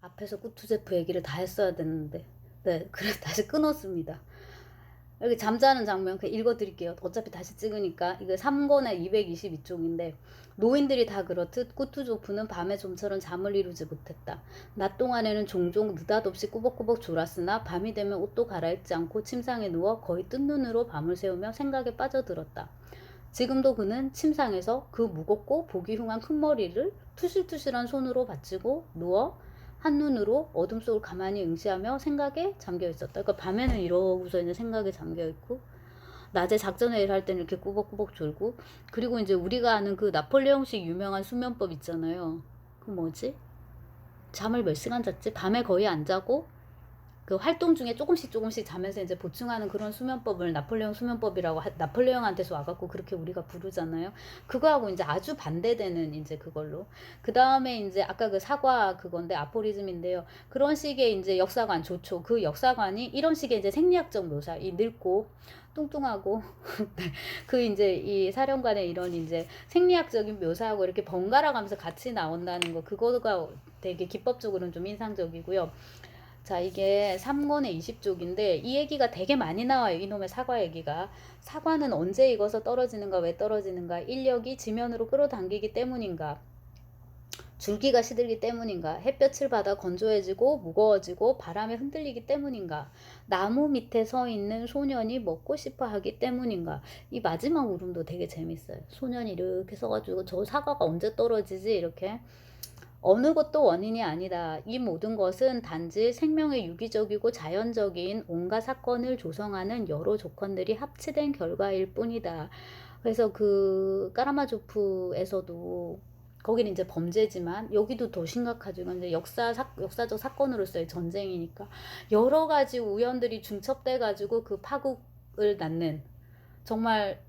앞에서 꾸투제프 얘기를 다 했어야 됐는데, 네, 그래서 다시 끊었습니다. 여기 잠자는 장면 그냥 읽어드릴게요. 어차피 다시 찍으니까. 이거 3권의 222쪽인데, 노인들이 다 그렇듯 꾸투조프는 밤에 좀처럼 잠을 이루지 못했다. 낮 동안에는 종종 느닷없이 꾸벅꾸벅 졸았으나 밤이 되면 옷도 갈아입지 않고 침상에 누워 거의 뜬 눈으로 밤을 새우며 생각에 빠져들었다. 지금도 그는 침상에서 그 무겁고 보기 흉한 큰 머리를 투실투실한 손으로 받치고 누워 한눈으로 어둠 속을 가만히 응시하며 생각에 잠겨 있었다. 그러니까 밤에는 이러고서 이제 생각에 잠겨 있고, 낮에 작전회의를 할 때는 이렇게 꾸벅꾸벅 졸고, 그리고 이제 우리가 아는 그 나폴레옹식 유명한 수면법 있잖아요. 그 뭐지? 잠을 몇 시간 잤지? 밤에 거의 안 자고 그 활동 중에 조금씩 자면서 이제 보충하는 그런 수면법을 나폴레옹 수면법이라고 나폴레옹한테서 와갖고 그렇게 우리가 부르잖아요. 그거하고 이제 아주 반대되는 이제 그걸로. 그 다음에 이제 아까 그 사과 그건데 아포리즘인데요. 그런 식의 이제 역사관 좋죠. 그 역사관이 이런 식의 이제 생리학적 묘사, 이 늙고 뚱뚱하고 그 이제 이 사령관의 이런 이제 생리학적인 묘사하고 이렇게 번갈아 가면서 같이 나온다는 거, 그거가 되게 기법적으로는 좀 인상적이고요. 자, 이게 3권의 20쪽인데 이 얘기가 되게 많이 나와요. 이놈의 사과 얘기가. 사과는 언제 익어서 떨어지는가, 왜 떨어지는가, 인력이 지면으로 끌어당기기 때문인가, 줄기가 시들기 때문인가, 햇볕을 받아 건조해지고 무거워지고 바람에 흔들리기 때문인가, 나무 밑에 서 있는 소년이 먹고 싶어 하기 때문인가. 이 마지막 울음도 되게 재밌어요. 소년이 이렇게 서가지고 저 사과가 언제 떨어지지 이렇게. 어느 것도 원인이 아니다. 이 모든 것은 단지 생명의 유기적이고 자연적인 온갖 사건을 조성하는 여러 조건들이 합치된 결과일 뿐이다. 그래서 그 까라마조프에서도 거기는 이제 범죄지만 여기도 더 심각하죠. 이제 역사적 사건으로서의 전쟁이니까 여러 가지 우연들이 중첩돼 가지고 그 파국을 낳는, 정말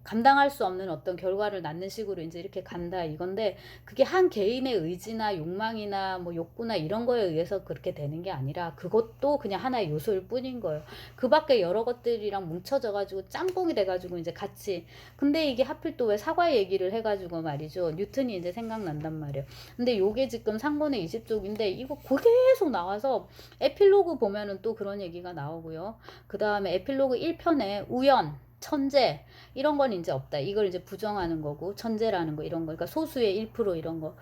감당할 수 없는 어떤 결과를 낳는 식으로 이제 이렇게 간다 이건데, 그게 한 개인의 의지나 욕망이나 뭐 욕구나 이런 거에 의해서 그렇게 되는 게 아니라 그것도 그냥 하나의 요소일 뿐인 거예요. 그 밖에 여러 것들이랑 뭉쳐져 가지고 짬뽕이 돼 가지고 이제 같이. 근데 이게 하필 또 왜 사과 얘기를 해 가지고 말이죠, 뉴턴이 이제 생각난단 말이에요. 근데 요게 지금 3권의 20쪽인데 이거 계속 나와서 에필로그 보면은 또 그런 얘기가 나오고요. 그 다음에 에필로그 1편에 우연, 천재 이런 건 이제 없다. 이걸 이제 부정하는 거고, 천재라는 거 이런 거. 그러니까 소수의 1% 이런 거.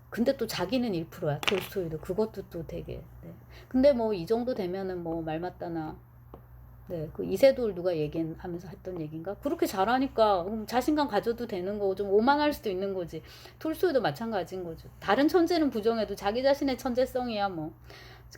근데 또 자기는 1%야. 돌스토이도. 그것도 또 되게. 네. 근데 뭐 이 정도 되면은 뭐 말 맞다나. 네, 그 이세돌 누가 얘기하면서 했던 얘기인가? 그렇게 잘하니까 자신감 가져도 되는 거고 좀 오만할 수도 있는 거지. 톨스토이도 마찬가지인 거죠. 다른 천재는 부정해도 자기 자신의 천재성이야 뭐.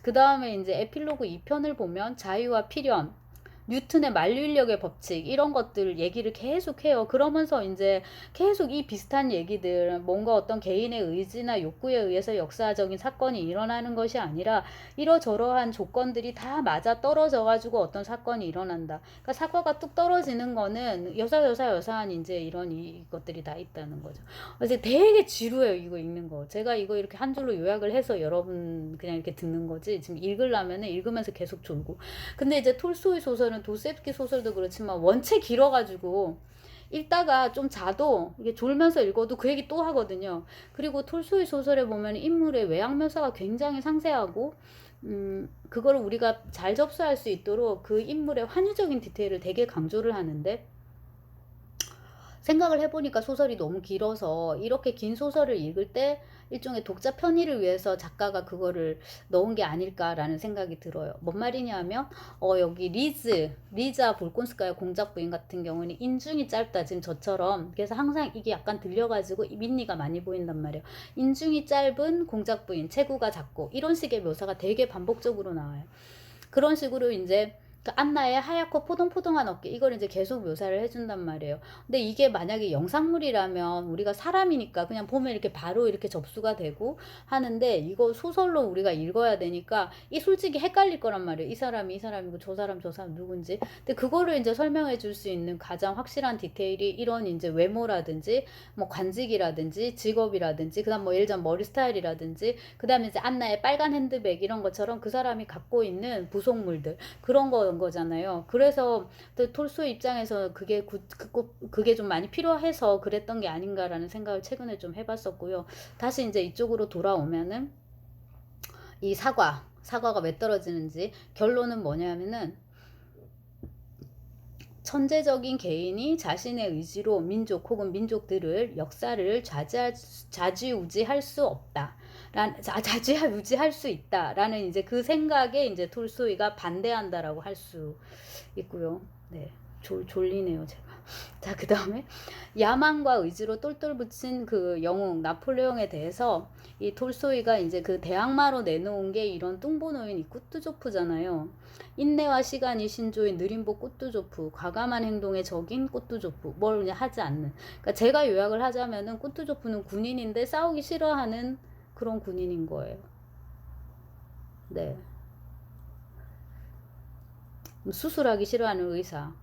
그 다음에 이제 에필로그 2편을 보면 자유와 필연, 뉴턴의 만류인력의 법칙 이런 것들 얘기를 계속 해요. 그러면서 이제 계속 이 비슷한 얘기들, 뭔가 어떤 개인의 의지나 욕구에 의해서 역사적인 사건이 일어나는 것이 아니라 이러저러한 조건들이 다 맞아 떨어져 가지고 어떤 사건이 일어난다. 그러니까 사과가 뚝 떨어지는 거는 여사한 이제 이런 이것들이 다 있다는 거죠. 그래서 되게 지루해요, 이거 읽는 거. 제가 이거 이렇게 한 줄로 요약을 해서 여러분 그냥 이렇게 듣는 거지, 지금 읽으려면 읽으면서 계속 졸고. 근데 이제 톨스토이 소설은, 도스토옙스키 소설도 그렇지만 원체 길어가지고 읽다가 좀 자도 이게 졸면서 읽어도 그 얘기 또 하거든요. 그리고 톨스토이 소설에 보면 인물의 외양 묘사가 굉장히 상세하고, 그걸 우리가 잘 접수할 수 있도록 그 인물의 환유적인 디테일을 되게 강조를 하는데, 생각을 해보니까 소설이 너무 길어서 이렇게 긴 소설을 읽을 때 일종의 독자 편의를 위해서 작가가 그거를 넣은 게 아닐까라는 생각이 들어요. 뭔 말이냐면 여기 리자 볼콘스카야 공작 부인 같은 경우는 인중이 짧다, 지금 저처럼. 그래서 항상 이게 약간 들려가지고 민니가 많이 보인단 말이에요. 인중이 짧은 공작 부인, 체구가 작고, 이런 식의 묘사가 되게 반복적으로 나와요. 그런 식으로 이제 그 안나의 하얗고 포동포동한 어깨, 이걸 이제 계속 묘사를 해준단 말이에요. 근데 이게 만약에 영상물이라면 우리가 사람이니까 그냥 보면 이렇게 바로 이렇게 접수가 되고 하는데, 이거 소설로 우리가 읽어야 되니까 이 솔직히 헷갈릴 거란 말이에요. 이 사람이 이 사람이고 저 사람 누군지. 근데 그거를 이제 설명해 줄 수 있는 가장 확실한 디테일이 이런 이제 외모라든지 뭐 관직이라든지 직업이라든지, 그다음 뭐 예를 들면 머리 스타일이라든지, 그다음에 이제 안나의 빨간 핸드백 이런 것처럼 그 사람이 갖고 있는 부속물들, 그런 거잖아요. 그래서 톨스토이 입장에서 그게 좀 많이 필요해서 그랬던 게 아닌가라는 생각을 최근에 좀 해봤었고요. 다시 이제 이쪽으로 돌아오면은 이 사과가 왜 떨어지는지 결론은 뭐냐면은 천재적인 개인이 자신의 의지로 민족 혹은 민족들을 역사를 좌지우지할 수 없다. 좌지우지할 수 있다라는 이제 그 생각에 이제 톨스토이가 반대한다라고 할 수 있고요. 네, 졸리네요 제가. 자, 그 다음에 야망과 의지로 똘똘 붙인 그 영웅 나폴레옹에 대해서 이 톨스토이가 이제 그 대항마로 내놓은 게 이런 뚱보노인 이 꾸뚜조프잖아요. 인내와 시간이 신조인 느림보 꾸뚜조프, 과감한 행동의 적인 꾸뚜조프, 뭘 그냥 하지 않는. 그러니까 제가 요약을 하자면은 꾸뚜조프는 군인인데 싸우기 싫어하는 그런 군인인 거예요. 네. 수술하기 싫어하는 의사.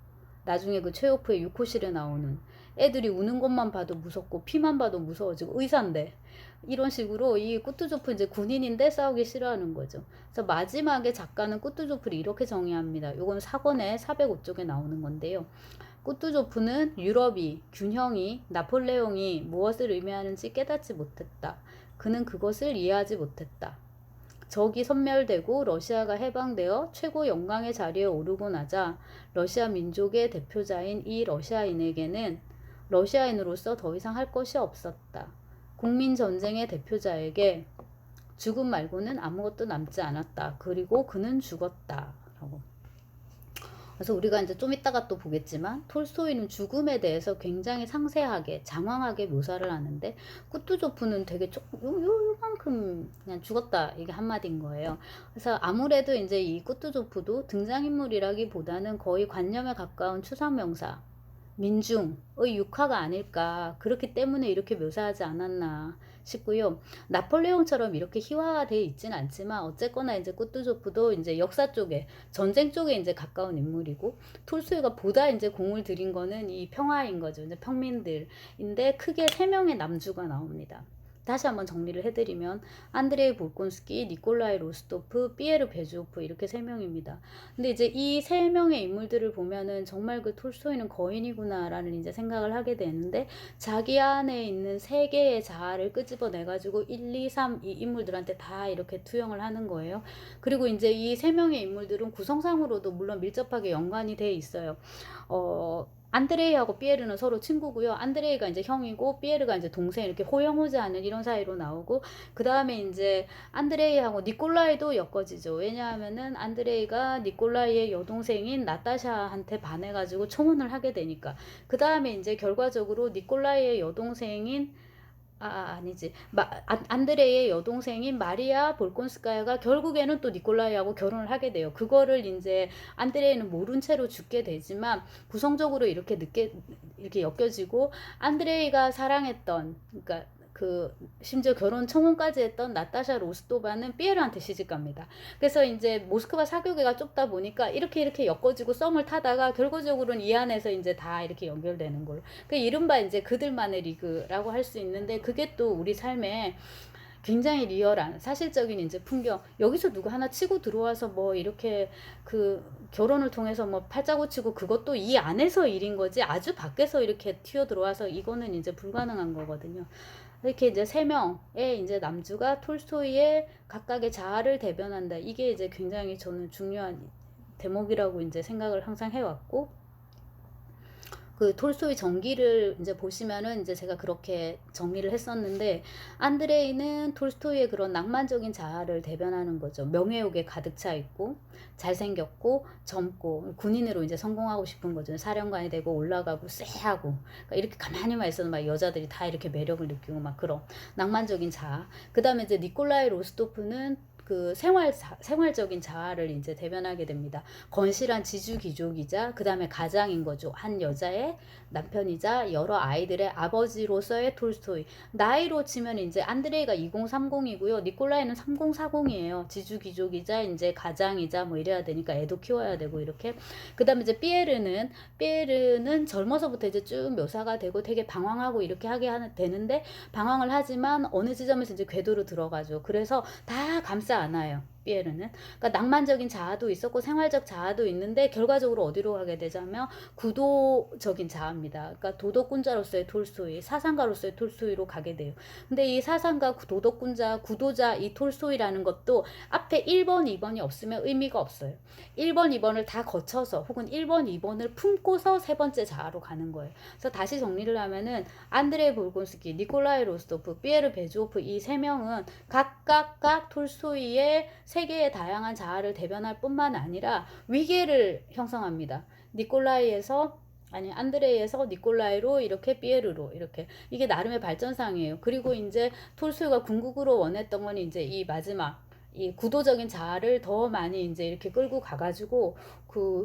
나중에 그 최호프의 6호실에 나오는 애들이 우는 것만 봐도 무섭고 피만 봐도 무서워지고 의사인데 이런 식으로 이 꾸뚜조프 이제 군인인데 싸우기 싫어하는 거죠. 그래서 마지막에 작가는 꾸뚜조프를 이렇게 정의합니다. 요건 사권의 405쪽에 나오는 건데요. 꾸뚜조프는 유럽이, 균형이, 나폴레옹이 무엇을 의미하는지 깨닫지 못했다. 그는 그것을 이해하지 못했다. 적이 섬멸되고 러시아가 해방되어 최고 영광의 자리에 오르고 나자 러시아 민족의 대표자인 이 러시아인에게는 러시아인으로서 더 이상 할 것이 없었다. 국민전쟁의 대표자에게 죽음 말고는 아무것도 남지 않았다. 그리고 그는 죽었다. 라고. 그래서 우리가 이제 좀 이따가 또 보겠지만 톨스토이는 죽음에 대해서 굉장히 상세하게 장황하게 묘사를 하는데 꾸뚜조프는 되게 조금 요만큼 그냥 죽었다 이게 한마디인 거예요. 그래서 아무래도 이제 이 꾸뚜조프도 등장인물이라기보다는 거의 관념에 가까운 추상명사 민중의 육화가 아닐까 그렇기 때문에 이렇게 묘사하지 않았나 싶고요. 나폴레옹처럼 이렇게 희화화되어 있지는 않지만 어쨌거나 이제 꾸뚜조프도 이제 역사 쪽에 전쟁 쪽에 이제 가까운 인물이고 톨스토이가 보다 이제 공을 들인 거는 이 평화인 거죠. 이제 평민들인데 크게 세 명의 남주가 나옵니다. 다시 한번 정리를 해드리면 안드레이 볼콘스키, 니콜라이 로스토프, 피에르 베주오프 이렇게 세 명입니다. 근데 이제 이 세 명의 인물들을 보면은 정말 그 톨스토이는 거인이구나라는 이제 생각을 하게 되는데 자기 안에 있는 세 개의 자아를 끄집어내 가지고 1, 2, 3 이 인물들한테 다 이렇게 투영을 하는 거예요. 그리고 이제 이 세 명의 인물들은 구성상으로도 물론 밀접하게 연관이 돼 있어요. 안드레이하고 피에르는 서로 친구고요. 안드레이가 이제 형이고 피에르가 이제 동생 이렇게 호영호재하는 이런 사이로 나오고 그 다음에 이제 안드레이하고 니콜라이도 엮어지죠. 왜냐하면은 안드레이가 니콜라이의 여동생인 나타샤한테 반해가지고 청혼을 하게 되니까 그 다음에 이제 결과적으로 니콜라이의 여동생인 아니지. 안드레이의 여동생인 마리아 볼콘스카야가 결국에는 또 니콜라이하고 결혼을 하게 돼요. 그거를 이제 안드레이는 모른 채로 죽게 되지만 구성적으로 이렇게 이렇게 엮여지고 안드레이가 사랑했던, 그러니까 그 심지어 결혼 청혼까지 했던 나타샤 로스토바는 피에르한테 시집갑니다. 그래서 이제 모스크바 사교계가 좁다 보니까 이렇게 엮어지고 썸을 타다가 결과적으로는 이 안에서 이제 다 이렇게 연결되는 걸로. 그 이른바 이제 그들만의 리그라고 할 수 있는데 그게 또 우리 삶에 굉장히 리얼한 사실적인 이제 풍경. 여기서 누구 하나 치고 들어와서 뭐 이렇게 그 결혼을 통해서 뭐 팔자고 치고 그것도 이 안에서 일인 거지 아주 밖에서 이렇게 튀어 들어와서 이거는 이제 불가능한 거거든요. 이렇게 이제 세 명의 이제 남주가 톨스토이의 각각의 자아를 대변한다. 이게 이제 굉장히 저는 중요한 대목이라고 이제 생각을 항상 해왔고, 그 톨스토이 전기를 이제 보시면은 이제 제가 그렇게 정리를 했었는데 안드레이는 톨스토이의 그런 낭만적인 자아를 대변하는 거죠. 명예욕에 가득 차 있고 잘생겼고 젊고 군인으로 이제 성공하고 싶은 거죠. 사령관이 되고 올라가고 쎄하고 그러니까 이렇게 가만히만 있어도 막 여자들이 다 이렇게 매력을 느끼고 막 그런 낭만적인 자아. 그다음에 이제 니콜라이 로스토프는 그 생활적인 자아를 이제 대변하게 됩니다. 건실한 지주귀족이자 그 다음에 가장인 거죠. 한 여자의 남편이자 여러 아이들의 아버지로서의 톨스토이. 나이로 치면 이제 안드레이가 2030이고요. 니콜라이는 3040이에요. 지주귀족이자 이제 가장이자 뭐 이래야 되니까 애도 키워야 되고 이렇게. 그 다음에 이제 피에르는 젊어서부터 이제 쭉 묘사가 되고 되게 방황하고 이렇게 되는데 방황을 하지만 어느 지점에서 이제 궤도로 들어가죠. 그래서 다 감싸 안아요. 피에르는. 그러니까 낭만적인 자아도 있었고 생활적 자아도 있는데 결과적으로 어디로 가게 되자면 구도적인 자아입니다. 그러니까 도덕군자로서의 톨스토이, 사상가로서의 톨스토이로 가게 돼요. 근데 이 사상가, 도덕군자, 구도자 이 톨스토이라는 것도 앞에 1번, 2번이 없으면 의미가 없어요. 1번, 2번을 다 거쳐서 혹은 1번, 2번을 품고서 세 번째 자아로 가는 거예요. 그래서 다시 정리를 하면은 안드레이 볼곤스키, 니콜라이 로스토프, 피에르 베조프 이 세 명은 각각 톨스토이의 세계의 다양한 자아를 대변할 뿐만 아니라 위계를 형성합니다. 니콜라이에서 아니 안드레이에서 니콜라이로 이렇게 피에르로 이렇게 이게 나름의 발전상이에요. 그리고 이제 톨스토이가 궁극으로 원했던 건 이제 이 마지막 이 구도적인 자아를 더 많이 이제 이렇게 끌고 가가지고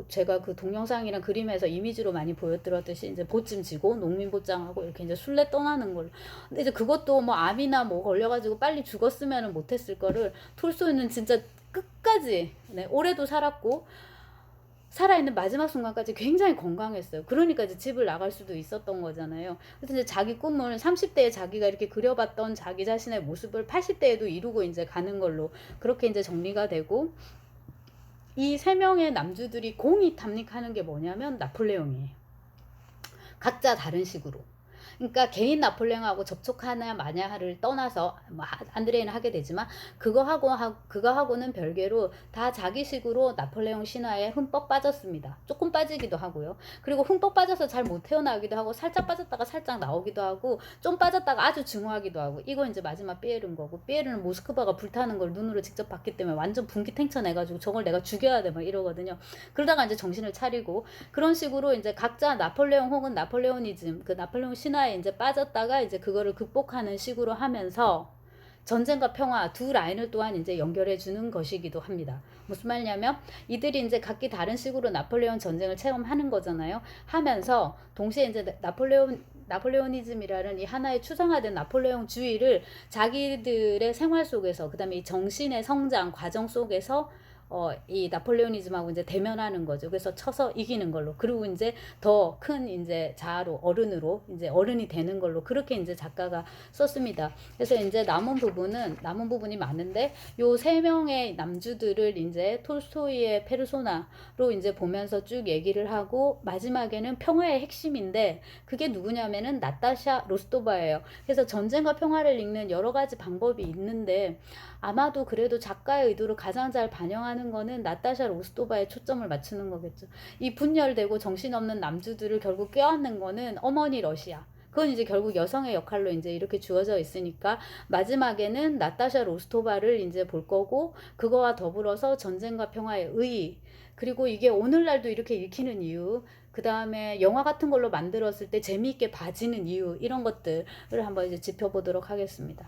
제가 그 동영상이랑 그림에서 이미지로 많이 보여드렸듯이 이제 보찜 지고 농민 보장하고 이렇게 이제 순례 떠나는 걸로. 근데 이제 그것도 뭐 암이나 뭐 걸려가지고 빨리 죽었으면 못했을 거를 톨스토이는 진짜 끝까지 올해도 살았고 살아있는 마지막 순간까지 굉장히 건강했어요. 그러니까 이제 집을 나갈 수도 있었던 거잖아요. 그래서 이제 자기 꿈을 30대에 자기가 이렇게 그려봤던 자기 자신의 모습을 80대에도 이루고 이제 가는 걸로 그렇게 이제 정리가 되고 이 세 명의 남주들이 공이 탐닉하는 게 뭐냐면 나폴레옹이에요. 각자 다른 식으로. 그러니까 개인 나폴레옹하고 접촉하냐 마냐를 떠나서 안드레이는 하게 되지만 그거하고는 별개로 다 자기식으로 나폴레옹 신화에 흠뻑 빠졌습니다. 조금 빠지기도 하고요. 그리고 흠뻑 빠져서 잘 못 태어나기도 하고 살짝 빠졌다가 살짝 나오기도 하고 좀 빠졌다가 아주 증오하기도 하고 이거 이제 마지막 피에르인 거고 피에르는 모스크바가 불타는 걸 눈으로 직접 봤기 때문에 완전 분기탱천해가지고 저걸 내가 죽여야 돼 막 이러거든요. 그러다가 이제 정신을 차리고 그런 식으로 이제 각자 나폴레옹 혹은 나폴레오니즘 그 나폴레옹 신화에 이제 빠졌다가 이제 그거를 극복하는 식으로 하면서 전쟁과 평화 두 라인을 또한 이제 연결해 주는 것이기도 합니다. 무슨 말이냐면 이들이 이제 각기 다른 식으로 나폴레옹 전쟁을 체험하는 거잖아요. 하면서 동시에 이제 나폴레오니즘이라는 이 하나의 추상화된 나폴레옹주의를 자기들의 생활 속에서 그다음에 이 정신의 성장 과정 속에서 이 나폴레오니즘하고 이제 대면하는 거죠. 그래서 쳐서 이기는 걸로. 그리고 이제 더 큰 이제 자아로 어른으로 이제 어른이 되는 걸로 그렇게 이제 작가가 썼습니다. 그래서 이제 남은 부분이 많은데 요 세 명의 남주들을 이제 톨스토이의 페르소나로 이제 보면서 쭉 얘기를 하고 마지막에는 평화의 핵심인데 그게 누구냐면은 나타샤 로스토바예요. 그래서 전쟁과 평화를 읽는 여러 가지 방법이 있는데 아마도 그래도 작가의 의도를 가장 잘 반영하는 거는 나타샤 로스토바에 초점을 맞추는 거겠죠. 이 분열되고 정신없는 남주들을 결국 껴안는 거는 어머니 러시아. 그건 이제 결국 여성의 역할로 이제 이렇게 주어져 있으니까 마지막에는 나타샤 로스토바를 이제 볼 거고 그거와 더불어서 전쟁과 평화의 의의 그리고 이게 오늘날도 이렇게 읽히는 이유 그 다음에 영화 같은 걸로 만들었을 때 재미있게 봐지는 이유 이런 것들을 한번 이제 짚어보도록 하겠습니다.